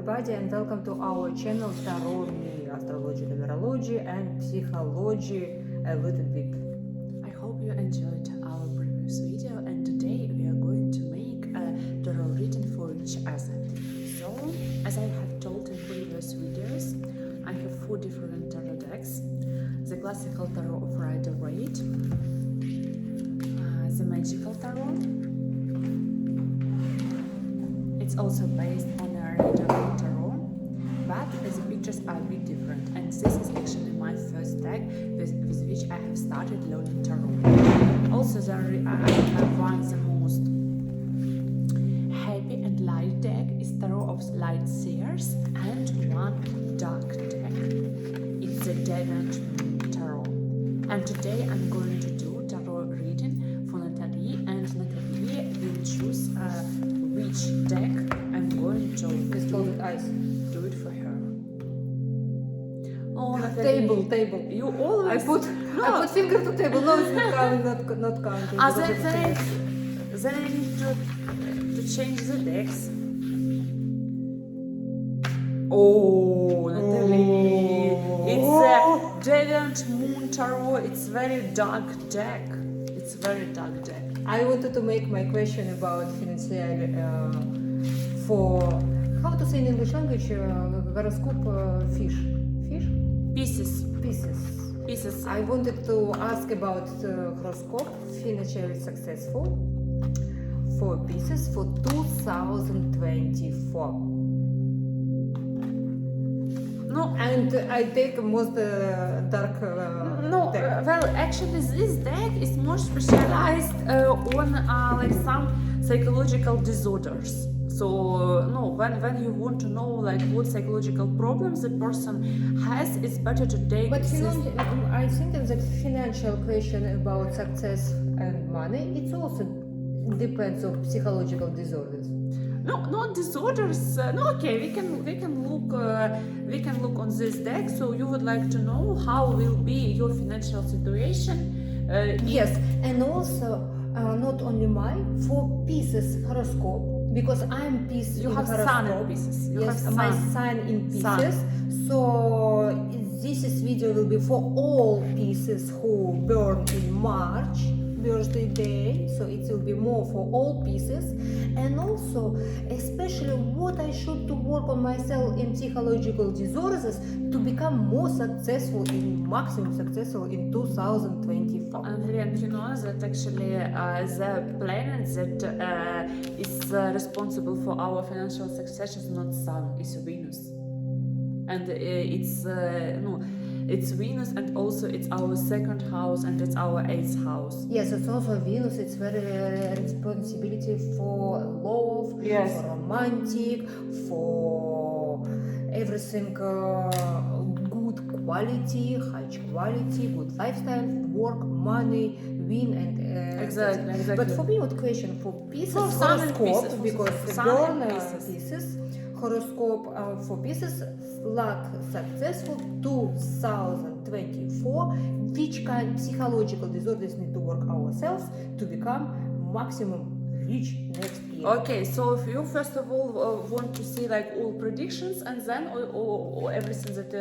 everybody, and welcome to our channel Tarot Me, Astrology, Numerology and Psychology a little bit. I hope you enjoyed our previous video, and today we are going to make a tarot reading for each other. So, as I have told in previous videos, I have 4 different tarot decks. The classical tarot of Rider-Waite, the magical tarot. It's also based on a Rider-Waite tarot, but the pictures are a bit different, and this is actually my first deck with which I have started learning tarot. Also, I have one of the most happy and light deck is Tarot of Light Seers, and one dark deck. It's the Deviant Moon Tarot. And today I'm going to do tarot reading for Natalie, and Natalie will choose which deck I'm going to do it for her. Oh, Natalie. Table. You always I put finger to table. No, it's not counting. Not counting. Then I need to change the decks. Oh, Natalie, it's a Deviant Moon Tarot. It's very dark deck. It's very dark deck. I wanted to make my question about financial for how to say in English language horoscope fish. Pieces. I wanted to ask about horoscope financially successful for pieces for 2024. No, and I take most dark. No, well, actually, this deck is more specialized on like some psychological disorders. So, no, when you want to know like what psychological problems the person has, it's better to take. But I think that financial question about success and money, it also depends on psychological disorders. No, not disorders. No, okay, we can look on this deck. So you would like to know how will be your financial situation? Yes, and also not only mine for Pisces horoscope, because I'm Pisces. You have horoscope. sun in Pisces. Yes, my sun in Pisces. So this video will be for all Pisces who born in March birthday day, so it will be more for all pieces, and also especially what I should to work on myself in psychological disorders to become more successful, in maximum successful in 2024. And you know that actually the planet that is responsible for our financial success is not Sun, it's Venus, and it's Venus, and also it's our 2nd house, and it's our 8th house. Yes, it's also Venus. It's very responsibility for love, yes, for romantic, for everything good quality, high quality, good lifestyle, work, money, win, and exactly. But for me, what question for Pisces horoscope, because born Pisces horoscope for Pisces, luck successful 2024. Which kind of psychological disorders need to work ourselves to become maximum rich next year? Okay, so if you first of all want to see like all predictions, and then or everything that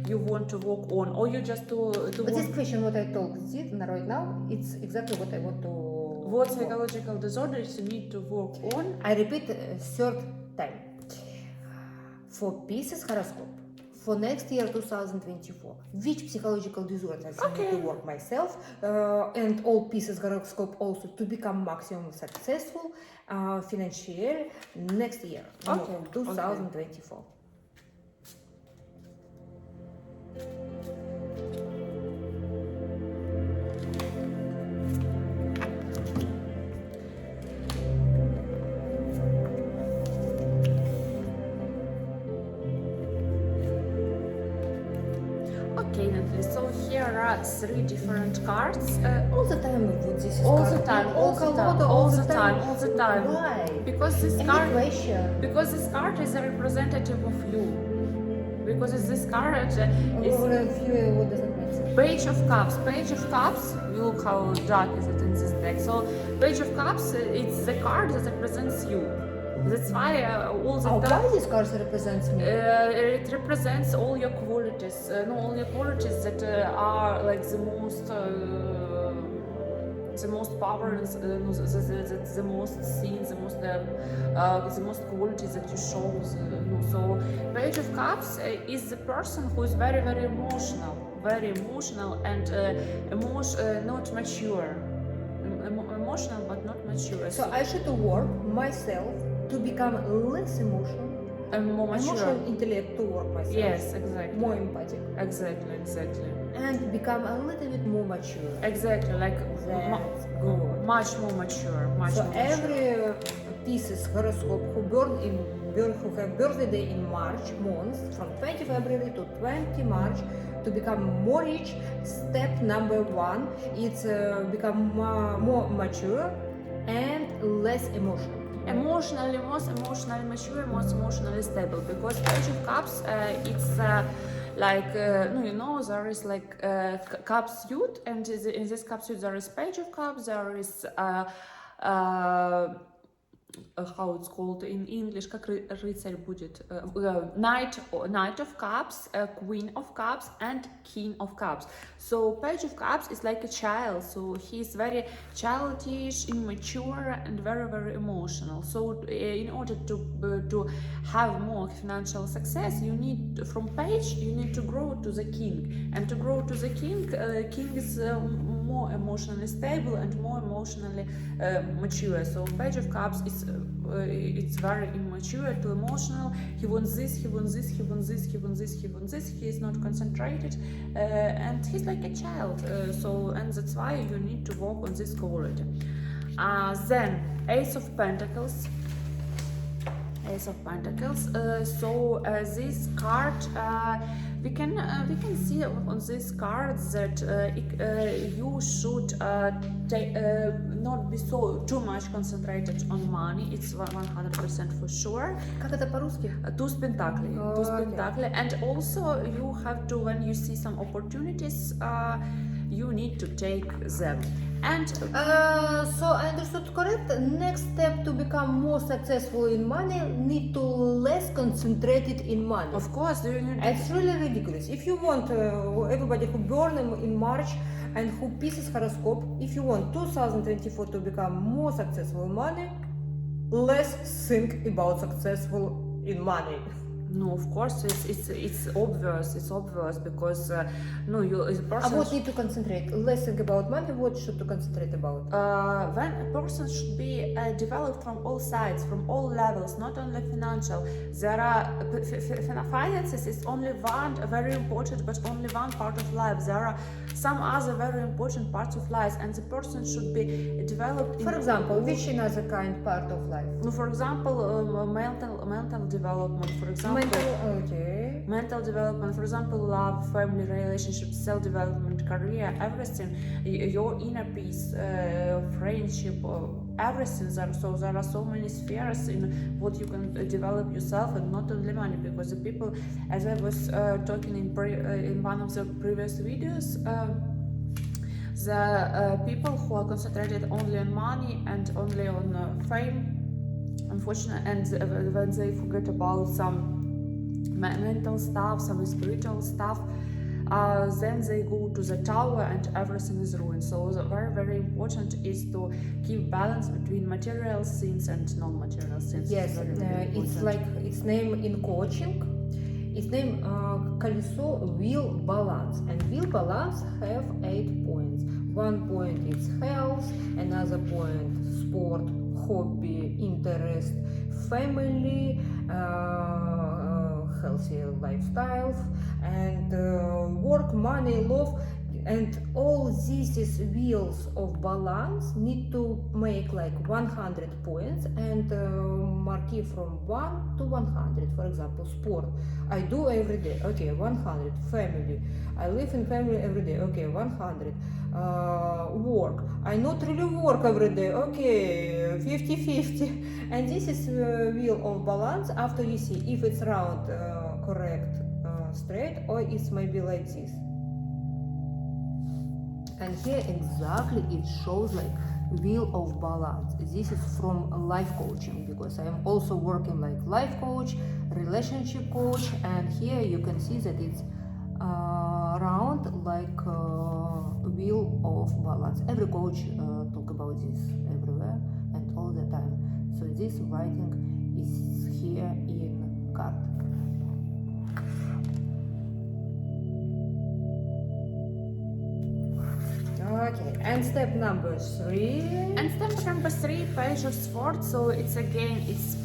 you want to work on, or you just to But this question, what I told right now, it's exactly what I want to. What psychological disorders you need to work on? I repeat 3rd time. For Pisces horoscope for next year 2024, which psychological disorders I need to work myself and all Pisces horoscope also to become maximum successful financially next year, 2024. Okay, Natalie, so here are 3 different cards. All the time with this all the time. Why? Because this card is a representative of you. Because this card is what does it mean? Page of Cups. Page of Cups. Look how dark is it in this deck. So Page of Cups, it's the card that represents you. That's why all the Why this card represents me? it represents all your qualities, no, all your qualities that are like the most power, the most seen, the most qualities that you show. No. So Page of Cups is the person who is very very emotional and not mature. Emotional but not mature. So I should work myself to become less emotional. And more mature. Emotional intellect to work myself. Yes, exactly. More empathic. Exactly. And become a little bit more mature. Exactly, like That's good. much more mature. So every Pisces horoscope who have birthday day in March month, from 20 February to 20 March, to become more rich, step number 1, it's become more mature and less emotional. Most emotionally mature, most emotionally stable. Because Page of Cups, it's like there is like cup suit, and in this cup suit there is Page of Cups, there is how it's called in English, как рыцарь будет, Knight of Cups, Queen of Cups, and King of Cups. So Page of Cups is like a child, so he's very childish, immature, and very very emotional. So in order to have more financial success, you need from Page you need to grow to the King, and to grow to the King, King is more emotionally stable and more emotionally mature. So Page of Cups is it's very immature, too emotional. He wants this, he wants this, he wants this, he wants this, he wants this. He is not concentrated, and he's like a child. And that's why you need to work on this quality. Then Ace of Pentacles. Ace of Pentacles. This card, we can see on this card that you should not be so too much concentrated on money. It's 100% for sure. Как это по-русски? Туз Пентаклей. Туз Пентаклей. And also you have to, when you see some opportunities, you need to take them. And so I understood correct. Next step to become more successful in money, need to less concentrated in money. Of course, It's really ridiculous. If you want everybody who born in March and who Pisces horoscope, if you want 2024 to become more successful in money, less think about successful in money. No, of course, it's obvious. It's obvious because you as a person. What need to concentrate? Less think about money. What should to concentrate about? When a person should be developed from all sides, from all levels, not only financial. There are finances is only one very important, but only one part of life. There are some other very important parts of life, and the person should be developed. For example, which another kind part of life? For example, mental development. For example. Mental development, for example, love, family, relationships, self-development, career, everything, your inner peace, friendship, everything. There are so many spheres in what you can develop yourself, and not only money. Because the people, as I was talking in one of the previous videos, the people who are concentrated only on money and only on fame, unfortunately, and when they forget about some mental stuff, some spiritual stuff, then they go to the tower and everything is ruined. So very very important is to keep balance between material things and non-material things. Yes, it's like its name in coaching. Its name колесо wheel balance, and wheel balance have 8 points. 1 point is health, another point sport, hobby, interest, family, healthy lifestyle, and work, money, love. And all these wheels of balance need to make like 100 points, and mark it from 1 to 100. For example, sport, I do every day, okay, 100. Family, I live in family every day, okay, 100. Work, I not really work every day, okay, 50-50. And this is wheel of balance. After you see if it's round, correct, straight, or it's maybe like this. And here exactly it shows like Wheel of Balance. This is from life coaching, because I am also working like life coach, relationship coach, and here you can see that it's round like wheel of balance. Every coach talk about this everywhere and all the time. So this writing is here in card. Okay, and step number 3. And step number 3, Page of Swords. So it's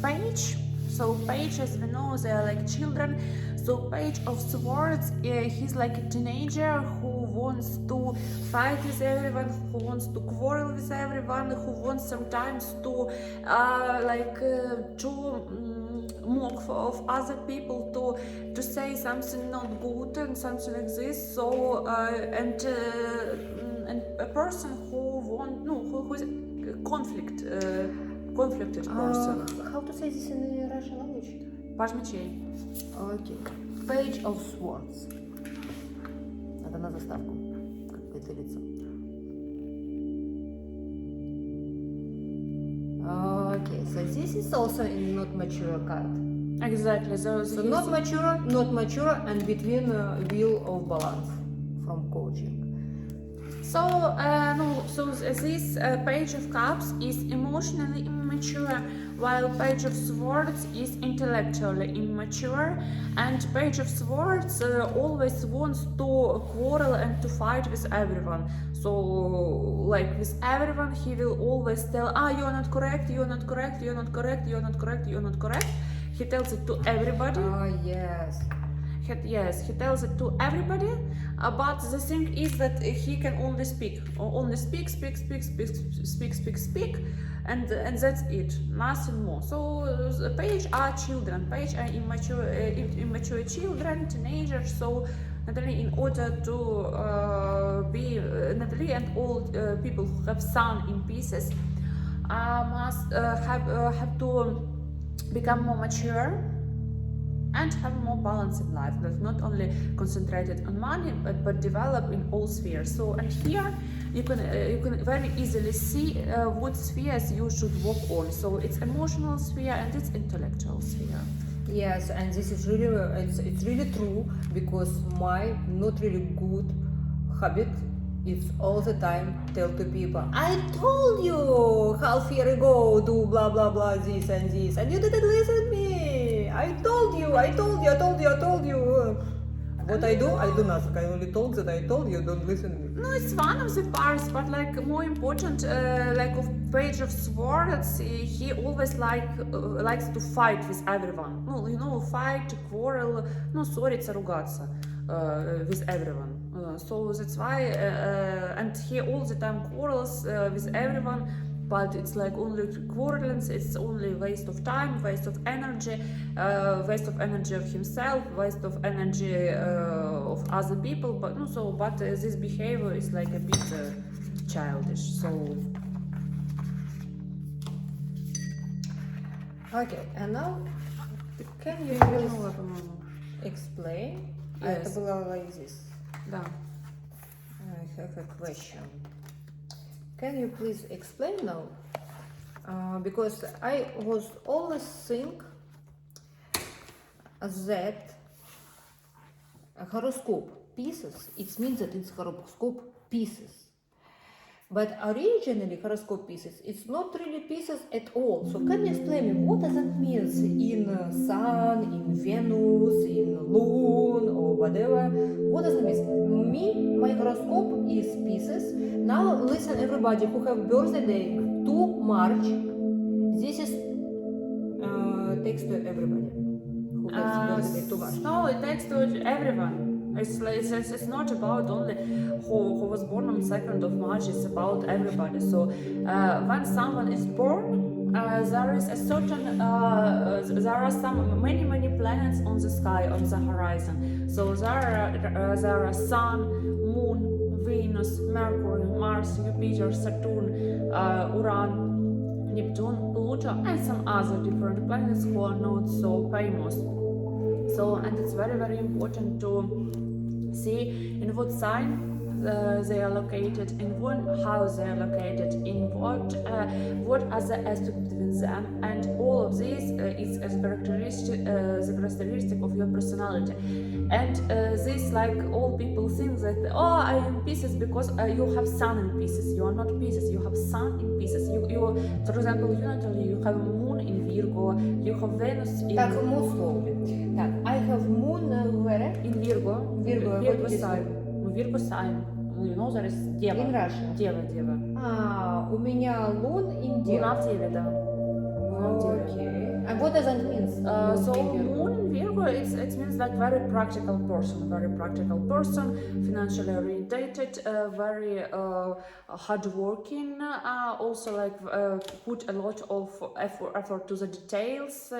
page. So page, as we know, they are like children. So Page of Swords, he's like a teenager who wants to fight with everyone, who wants to quarrel with everyone, who wants sometimes to mock of other people, to say something not good and something like this. So and a person who is a conflicted person. How to say this in Russian language? Паж мечей. Okay. Page of Swords. Надо на заставку. Какое-то лицо. Okay, so this is also a not mature card. Exactly. So not mature, and between wheel of balance from coaching. So this Page of Cups is emotionally immature, while Page of Swords is intellectually immature, and Page of Swords always wants to quarrel and to fight with everyone. So like with everyone he will always tell, you're not correct, you're not correct, you're not correct, you're not correct, you're not correct. He tells it to everybody. Yes. Yes, he tells it to everybody, but the thing is that he can only speak, and that's it, nothing more. So page are children, page are immature children, teenagers. So Natalie, in order to be Natalie and all people who have Sun in pieces must have to become more mature and have more balance in life, that not only concentrated on money but develop in all spheres. So and here you can very easily see what spheres you should work on. So it's emotional sphere and it's intellectual sphere. Yes, and this is really it's really true, because my not really good habit is all the time tell to people, I told you half year ago do blah blah blah this and you didn't listen to me. I told you. What I do nothing. I only told that I told you, don't listen to me. No, it's one of the parts, but like more important, like of Page of Swords, he always likes to fight with everyone. No, fight, quarrel, ссориться, ругаться with everyone. So that's why, and he all the time quarrels with everyone. But it's like only quarreling, it's only waste of time, waste of energy of himself, waste of energy of other people. But this behavior is like a bit childish. So okay, and now can you explain? Yes. Это было like this. Да. I have a question. Can you please explain now? Because I was always think that a horoscope pieces, it means that it's horoscope pieces. But originally horoscope pieces, it's not really pieces at all. So can you explain me what does it mean in Sun, in Venus, in Moon or whatever? What does it mean? My horoscope is pieces. Now listen everybody who have birthday day 2 March. This is text to everybody who has birthday 2 March. No, it takes to everyone. It's not about only who was born on 2nd of March, it's about everybody. So when someone is born, there is a certain, there are many planets on the sky, on the horizon. So there are Sun, Moon, Venus, Mercury, Mars, Jupiter, Saturn, Uranus, Neptune, Pluto, and some other different planets who are not so famous. So, and it's very important to see in what sign they are located, in what house they are located, in what are the aspects between them, and all of this is as the characteristic of your personality. And this, like, all people think that, oh, I am Pisces because you have Sun in Pisces. You are not Pisces, you have Sun in Pisces. You for example, you Natalie, you have Moon in Virgo, you have Venus in... Так, more slowly. Так, I have moon where? In Virgo. Virgo, Virgo what is sign. Virgo sign. You know, there is Дева. In Russian. Дева. У меня лун in Луна Дева. в Деве, да. Луна в Деве. Okay. And what does that mean? So Moon in Virgo, it means like very practical person, financially orientated, very hardworking, also like put a lot of effort to the details.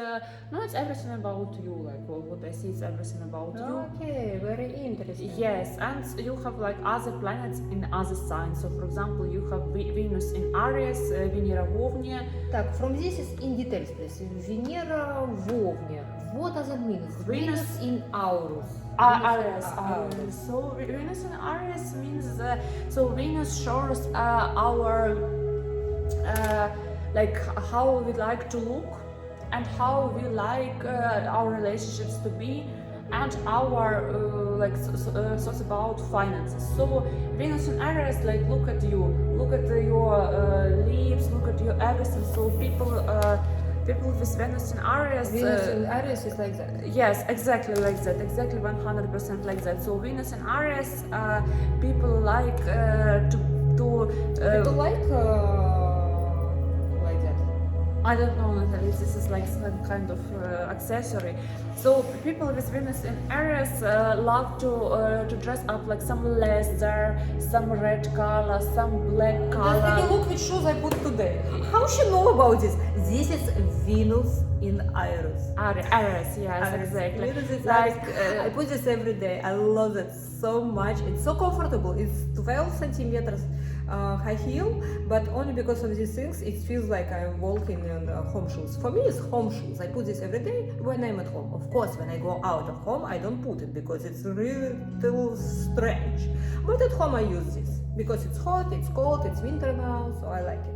No, it's everything about you, like what I see is everything about you. Okay, very interesting. Yes, and you have like other planets in other signs. So for example, you have Venus in Aries, Venera в Овне. Так, from this is in details, please. Venera в Овне. What does it mean? Venus in Aries. Aries. So Venus in Aries means so Venus shows our like how we like to look and how we like our relationships to be, and our thoughts about finances. So Venus in Aries, like, look at you, look at your lips, look at your everything. So people with Venus in Aries. Venus in Aries is like that. Yes, exactly like that, exactly 100% like that. So Venus in Aries, people like to People like that. I don't know, Natalie, this is like some kind of accessory. So people with Venus in Aries love to dress up like some leather, some red color, some black Just color. take a look which shoes I put today. How she know about this? This is Venus in Aries. Aries, yes, Aries. exactly. Venus is Like Aries. I put this every day. I love it so much. It's so comfortable. It's 12 centimeters high heel, but only because of these things it feels like I'm walking in home shoes. For me, it's home shoes. I put this every day when I'm at home. Of course, when I go out of home, I don't put it because it's really too strange. But at home, I use this because it's hot, it's cold, it's winter now, so I like it.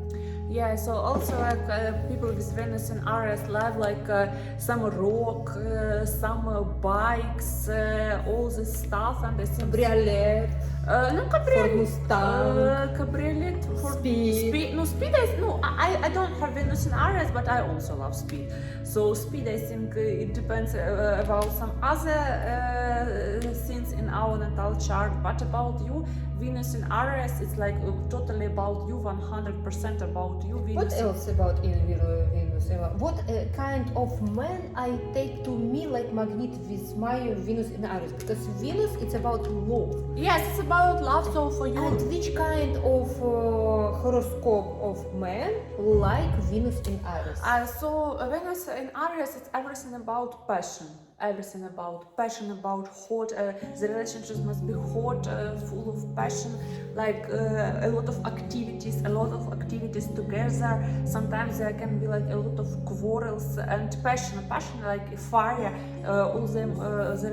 yeah, so also like people with Venus and Aries love like some rock, some bikes, all this stuff, and I think Cabriolet. no, Ford cabriolet, Mustang. cabriolet for Speed. No, speed. I don't have Venus in Aries, but I also love speed. So speed, I think it depends about some other things in our natal chart. But about you, Venus in Aries, it's like totally about you, 100% about you. Venus. What else about in Venus? What kind of man I take to me like magnet with my Venus in Aries? Because Venus, it's about love. Yes, it's about love. So for you, And which kind of horoscope of man like Venus in Aries? so Venus in Aries, it's everything about passion. Everything about passion, about hot. The relationships must be hot, full of passion, like a lot of activities together. Sometimes there can be like a lot of quarrels and passion like fire. All the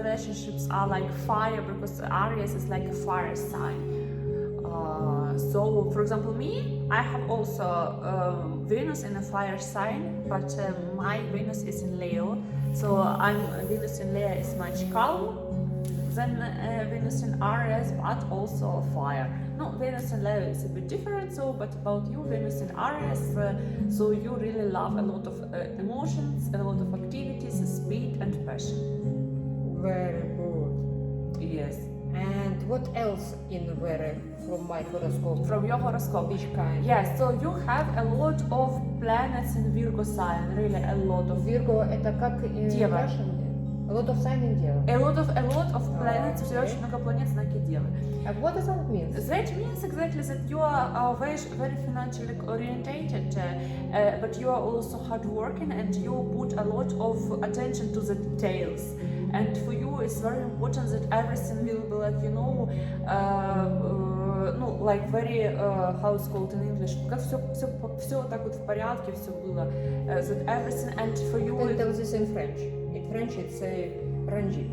relationships are like fire because Aries is like a fire sign. So, for example, me, I have also Venus in a fire sign, but my Venus is in Leo. So Venus in Leo is much calm than Venus in Aries, but also fire. No, Venus in Leo is a bit different. So, but about you, Venus in Aries, so you really love a lot of emotions, a lot of activities, speed and passion. Very good. Yes. And what else in very from my horoscope? From your horoscope. Which kind? Yes, so you have a lot of planets in Virgo sign, really a lot of. Virgo это как Дева. Russian? A lot of sign in Дева. A lot of planets, Okay. очень много планет в знаке Девы. And what does that mean? That means exactly that you are very financially orientated, but you are also hardworking and you put a lot of attention to the details. And for you, it's very important that everything will be like, you know, no, like very, how it's called in English, как все так вот в порядке, все было, that everything, and for you, You can tell this in French. In French it's a rangi.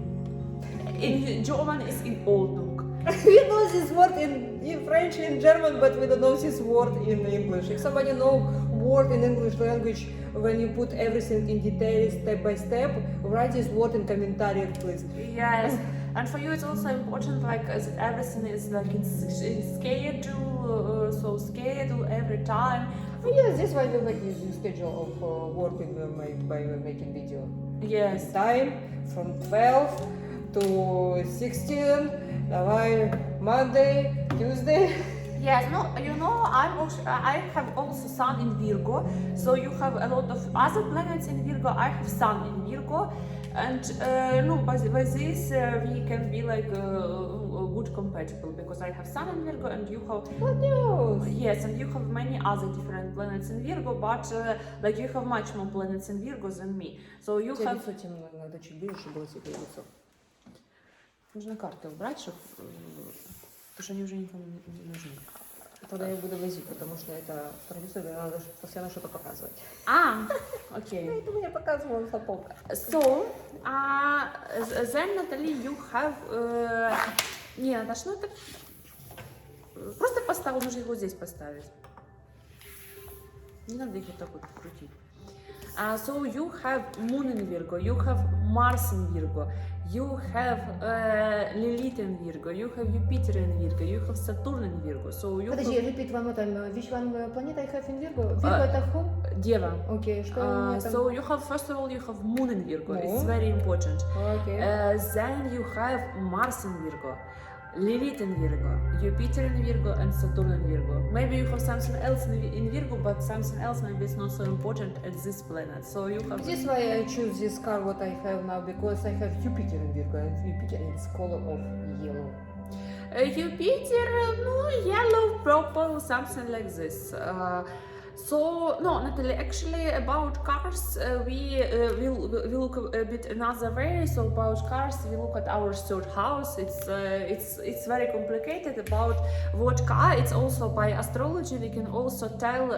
in German is in Ordnung. You know know this word in French, in German, but we don't know this word in English. If somebody know word in English language, when you put everything in detail, step by step, write this word in commentary, please. Yes, and for you it's also important, like as everything is like in schedule, so schedule every time. Yes, this is why we make this schedule of working by making video. Yes. Time from 12 to 16. Давай Monday, Tuesday. Yes, no, you know, I have also Sun in Virgo, so you have a lot of other planets in Virgo. I have Sun in Virgo, and no, by this we can be like good compatible, because I have Sun in Virgo and you have. What news? Yes, and you have many other different planets in Virgo, but like you have much more planets in Virgo than me. So you Тебе have. лицо темно, надо чуть ближе, чтобы было светлое лицо. Нужно карты убрать, чтобы, потому что они уже никому не нужны. Тогда я буду возить, потому что это традиция, когда надо постоянно что-то показывать. Okay. Поэтому я показывала сапог. So, then, Natalie, you have... Не, Наташ, ну это... Просто поставил, нужно его здесь поставить. Не надо их вот так вот крутить. So you have Moon in Virgo, you have Mars in Virgo, you have Lilith in Virgo, you have Jupiter in Virgo, you have Saturn in Virgo. So you Подожди, repeat one more time. Which one planet I have in Virgo? Virgo это who? Дева. Окей, что у меня там? So you have, first of all, you have Moon in Virgo. Moon. It's very important. Окей. Then you have Mars in Virgo, Lilith in Virgo, Jupiter in Virgo, and Saturn in Virgo. Maybe you have something else in Virgo, but something else maybe it's not so important at this planet. So you have. This is why I choose this card what I have now, because I have Jupiter in Virgo, and Jupiter is color of yellow. Jupiter, no, yellow, purple, something like this. So no, Natalie. Actually, about cars, we look a bit another way. So about cars, we look at our third house. It's very complicated about what car. It's also by astrology. We can also tell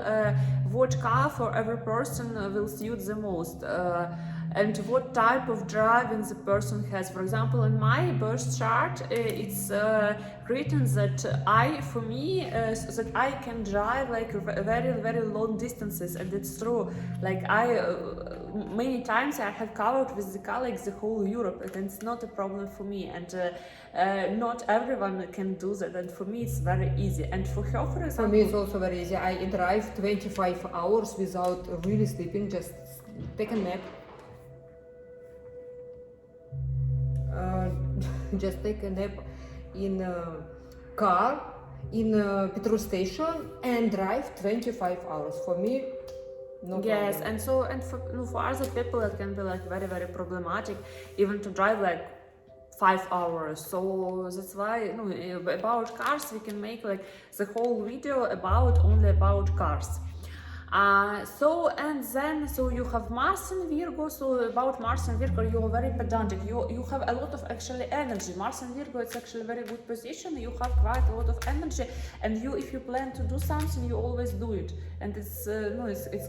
what car for every person will suit the most. And what type of driving the person has. For example, in my birth chart, it's written that that I can drive like very long distances, and it's true. Like many times I have covered with the car like the whole Europe, and it's not a problem for me. And not everyone can do that, and for me it's very easy. And for her, for example, For me it's also very easy. I drive 25 hours without really sleeping, just take a nap. Just take a nap in a car, in a petrol station, and drive 25 hours. For me, no yes, problem. and for other people it can be like very problematic, even to drive like 5 hours. So that's why about cars we can make like the whole video only about cars. So you have Mars in Virgo. So about Mars in Virgo, you are very pedantic. You have a lot of actually energy. Mars in Virgo, it's actually a very good position. You have quite a lot of energy, and if you plan to do something, you always do it. And it's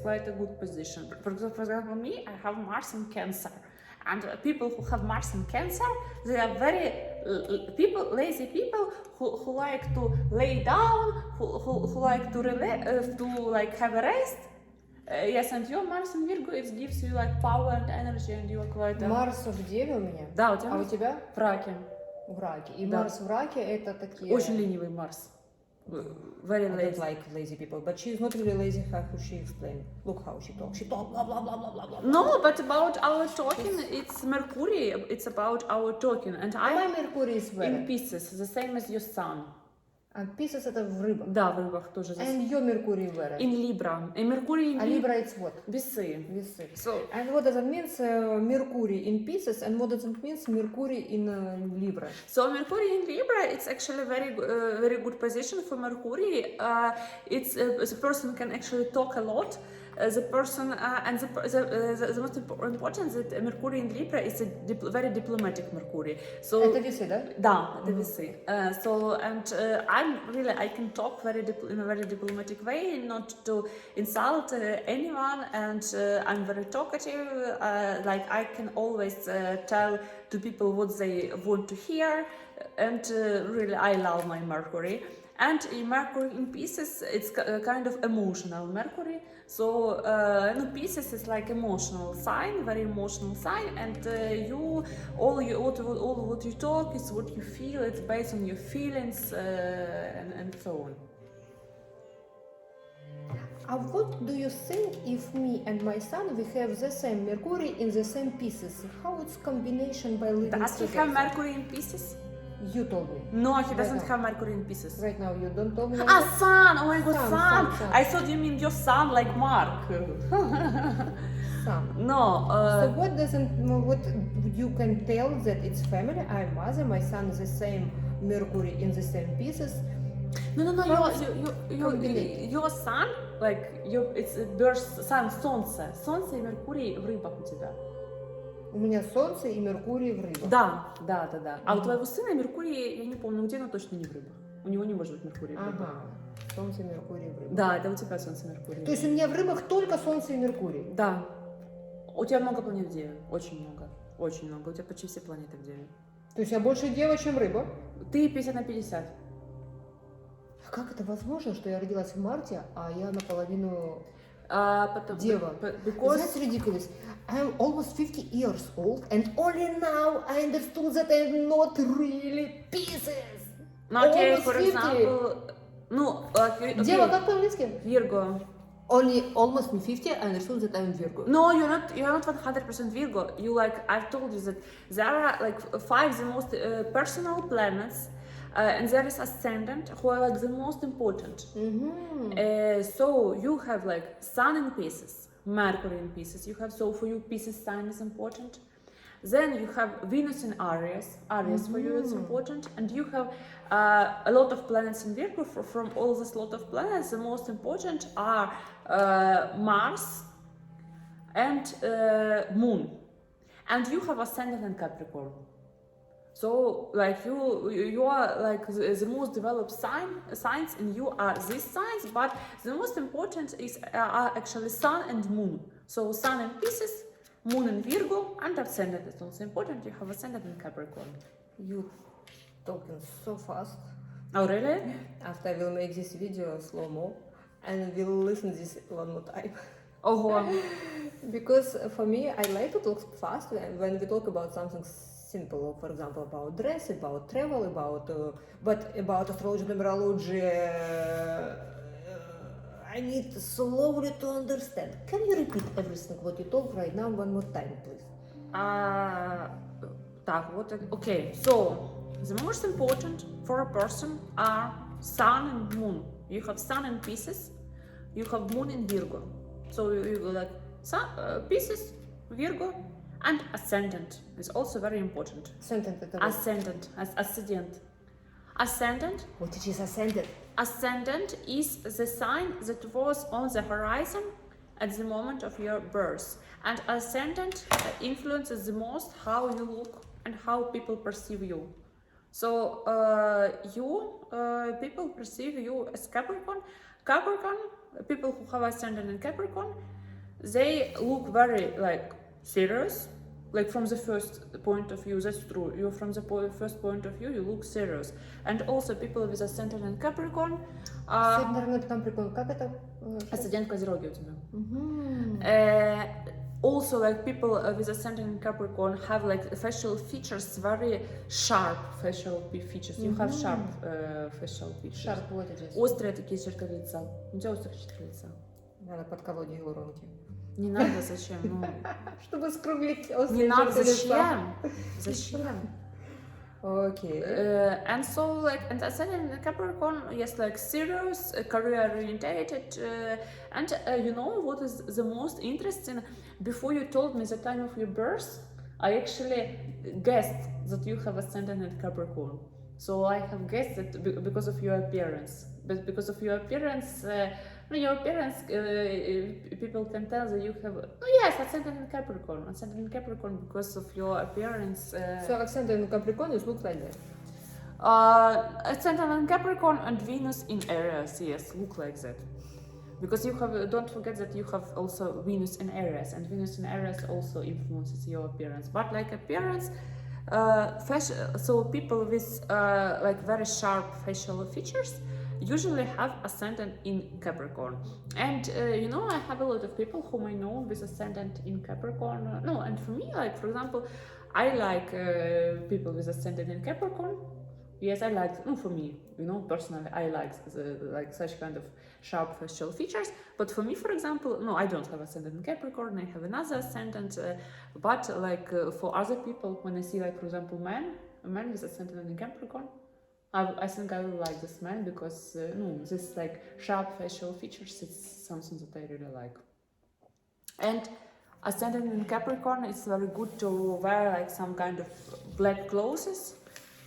quite a good position. For example, me, I have Mars in Cancer. And people who have Mars in Cancer, they are very lazy people who like to lay down, who like to have a rest. Yes, and your Mars in Virgo, it gives you like power and energy, and you are quite. Марс в Деве у меня. Да, у тебя. А у тебя? В Раке. В Раке. И Да. Марс в Раке это такие. Очень ленивый Марс. Very I don't lazy. like lazy people, but she's not really lazy. How could she explain? Look how she talks. She talks blah blah blah blah blah blah. No, but about our talking, it's Mercury. It's about our talking, and My I'm Mercury is in where? Pisces, the same as your Sun. And Pisces это в рыбах. Да, в рыбах тоже. And your Mercury where? In Libra. И Меркурий in А Libra it's what? Весы. Весы. So, And what does it mean? Mercury in Pisces, and what does it mean? Mercury in Libra. so Mercury in Libra, it's actually very very good position for Mercury. It's the person can actually talk a lot. the person and the most important that Mercury in Libra is a very diplomatic Mercury. So Это весы, да? да, это весы. So and I can talk in a very diplomatic way, not to insult anyone, and I'm very talkative. Like I can always tell to people what they want to hear, and really I love my Mercury. And Mercury in Pisces, it's kind of emotional Mercury. So Pisces is like emotional sign, very emotional sign, and all what you talk is what you feel. It's based on your feelings and so on. What do you think if me and my son we have the same Mercury in the same pieces? How it's combination by living Does he together? have Mercury in Pisces? You told me. No, he doesn't now. have Mercury in Pisces. Right now you don't tell me. Sun! Oh my god, Sun. I thought you mean your son like Mark. Sun. No. So what you can tell that it's family? I'm mother, my son is the same Mercury in the same pieces. No. Combinate. Your son, like it's birth sun, Солнце. Солнце и Меркурий в рыбах у тебя. У меня Солнце и Меркурий в рыбах. Да. А у твоего сына Меркурий, я не помню где, но точно не в рыбах. У него не может быть Меркурий в рыбах. Ага. Солнце и Меркурий в рыбах. Да, это у тебя Солнце и Меркурий. То есть у меня в рыбах только Солнце и Меркурий? Да. У тебя много планет в Деве. Очень много. У тебя почти все планеты в Деве. То есть я больше дева, чем рыба? Ты 50/50. А как это возможно, что я родилась в марте, а я наполовину дева? That's ridiculous. I'm almost 50 years old and only now I understood that I'm not really Pisces. Okay, Almost for 50. example, Дева как по-английски? Virgo. Only almost 50 I understood that I'm Virgo. No, you're not 100% Virgo. I've told you that there are like 5 the most personal planets, and there is ascendant who are like the most important. So you have like Sun in Pisces, Mercury in Pisces. So for you Pisces sign is important. Then you have Venus in Aries. For you is important, and you have a lot of planets in Virgo. From all this lot of planets, the most important are Mars and Moon, and you have ascendant in Capricorn. So like you are like the most developed signs, and you are these signs. But the most important are actually Sun and Moon. So Sun in Pisces, Moon in Virgo, and ascendant is also important. You have ascendant in Capricorn. You talking so fast. Oh really? After I will make this video slow-mo and we'll listen this one more time. Oh. Because for me, I like to talk fast when we talk about something simple, for example, about dress, about travel, but about astrology, numerology, I need slowly to understand. Can you repeat everything what you talk right now one more time, please? Okay, so the most important for a person are Sun and Moon. You have Sun in Pisces, you have Moon in Virgo. So you go like Sun, Pisces, Virgo, and ascendant is also very important. Ascendant. What is ascendant? Ascendant is the sign that was on the horizon at the moment of your birth, and ascendant influences the most how you look and how people perceive you. So people perceive you as Capricorn. People who have ascendant in Capricorn, they look very like serious. Like from the first point of view, that's true. You from the first point of view, you look serious. And also people with ascendant in Capricorn. Capricorn, как это? Ascendant Козероги у тебя. Also, like people with ascendant in Capricorn have like facial features, very sharp facial features. You have sharp facial features. Sharp, what it is? Острые такие черты лица. У тебя острые черты лица. Надо подколоть гиалуронки. Не надо, зачем? Чтобы скруглить Не острые надо, черты лица. Зачем? Okay. And so like, and ascendant in Capricorn, yes, like serious, career orientated, and you know what is the most interesting? Before you told me the time of your birth, I actually guessed that you have ascendant in Capricorn. So I have guessed that because of your appearance, but because of your appearance, Your appearance, people can tell that you have. Oh yes, ascendant in Capricorn. Ascendant in Capricorn because of your appearance. So ascendant in Capricorn is look like that. Ascendant in Capricorn and Venus in Aries. Yes, look like that. Because you have, don't forget that you have also Venus in Aries, and Venus in Aries also influences your appearance. But like appearance, so people with like very sharp facial features usually have ascendant in Capricorn. And you know, I have a lot of people whom I know with ascendant in Capricorn. No, and for me, like for example, I like people with ascendant in Capricorn. Yes, I like. For me, you know, personally, I like like such kind of sharp facial features. But for me, for example, no, I don't have ascendant in Capricorn. I have another ascendant. But like for other people, when I see, like for example, a man with ascendant in Capricorn, I think I will like this man because no, this like sharp facial features. It's something that I really like. And ascendant in Capricorn, it's very good to wear like some kind of black clothes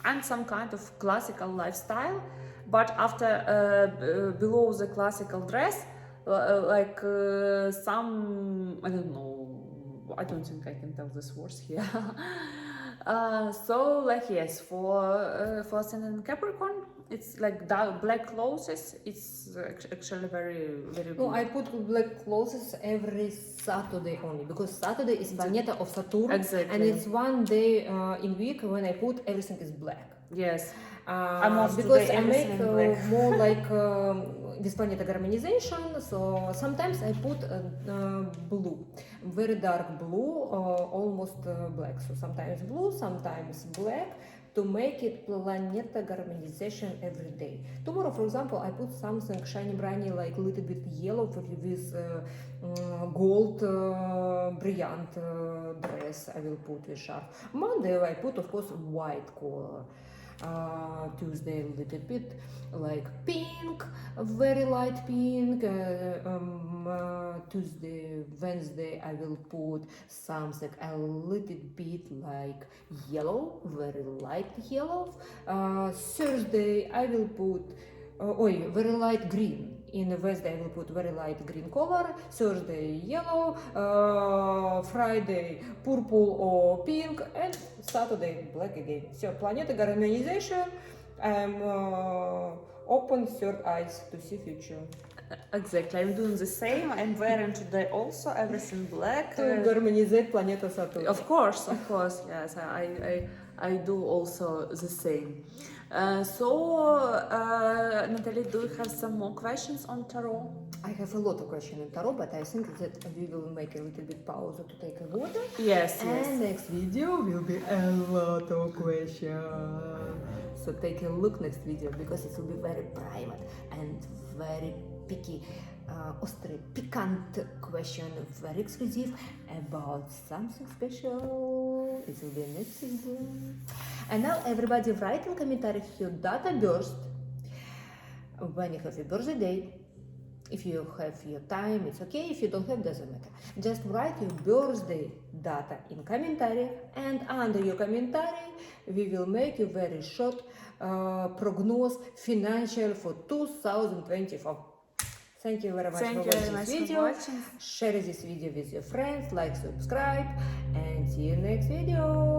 and some kind of classical lifestyle, but after below the classical dress, like some, I don't know, I don't think I can tell this words here. So like yes, for ascendant in Capricorn, it's like black clothes. It's actually very good. No, I put black clothes every Saturday only because Saturday is planeta of Saturn, Exactly. and it's one day in week when I put everything is black. Yes. Because I make everything in black. more like this planeta harmonization, so sometimes I put blue, very dark blue, almost black. So sometimes blue, sometimes black, to make it planeta harmonization every day. Tomorrow, for example, I put something shiny briny, like a little bit yellow with gold brilliant dress I will put with sharp. Monday I put, of course, white color. Tuesday a little bit like pink, very light pink. Tuesday, Wednesday I will put something a little bit like yellow, very light yellow. Thursday I will put very light green. In Wednesday I will put very light green color, Thursday yellow, Friday purple or pink, and Saturday black again. So planeta harmonization, I'm open third eyes to see future. Exactly, I'm doing the same. I'm wearing today also everything black. To harmonize planeta Saturn. Of course, yes. I do also the same. Natalie, do you have some more questions on tarot? I have a lot of questions on tarot, but I think that we will make a little bit pause to take a water. Yes, And next video will be a lot of questions. So take a look next video because it will be very private and very picky, острый, piquant question, very exclusive about something special. It will be next video. And now everybody write in comments your data birth, when you have your birthday date. If you have your time, it's okay. If you don't have, doesn't matter. Just write your birthday data in commentary, and under your commentary we will make you very short prognose financial for 2024. Thank you very much for watching this video. Share this video with your friends, like, subscribe, and see you next video.